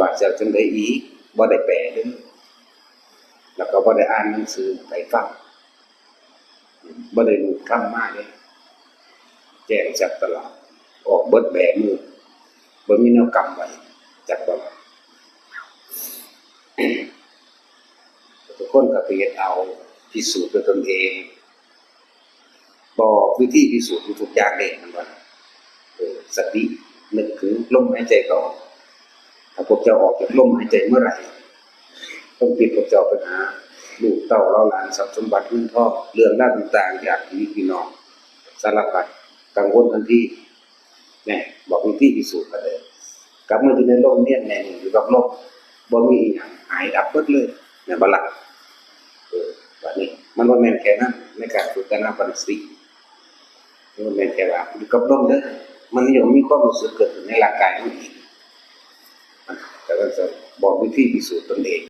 ว่าจะจังได้อีกบ่ได้แปลเด้อแล้วก็บ่ได้อ่านหนังสือไปฟังบ่ได้รู้คำมาเด้แจ้งจากตลาดออกเบิดแบมือบ่มีแนวกำไว้จักบ่ทุกคนก็ไปเฮ็ดเอาพิสูจน์ด้วยตนเองบอกวิธีพิสูจน์ทุกอย่างเด้มันว่าสตินึกถึงลมหายใจเข้าถ้าพวกเจ้าออกจากลมหายใจเมื่อไหร่ต้องปิดพวกเจ้าไปหาลูกเต้าเราหลานทรัพย์สมบัติเงินทองเรื่องราวต่างๆอยากมีพี่น้องสารพัดกังวลทันทีเนี่ยบอกวิธีพิสูจน์กันเลยกลับมาอยู่ในโลกเนี่ยแน่อยู่กับโลกบ่มีอีหยังหายดับเบิดเลยเนี่ยบ่ล่ะบัดนี้มันบ่แม่นแค่นั้นในการฝึกการนับสติมันบ่แม่นแค่ว่าอยู่กับลมเด้อมันยังมีความรู้สึกเกิดขึ้นในร่างกายของอีกแต่ว่าจะบอกวิธีพิสูจน์ตนเอง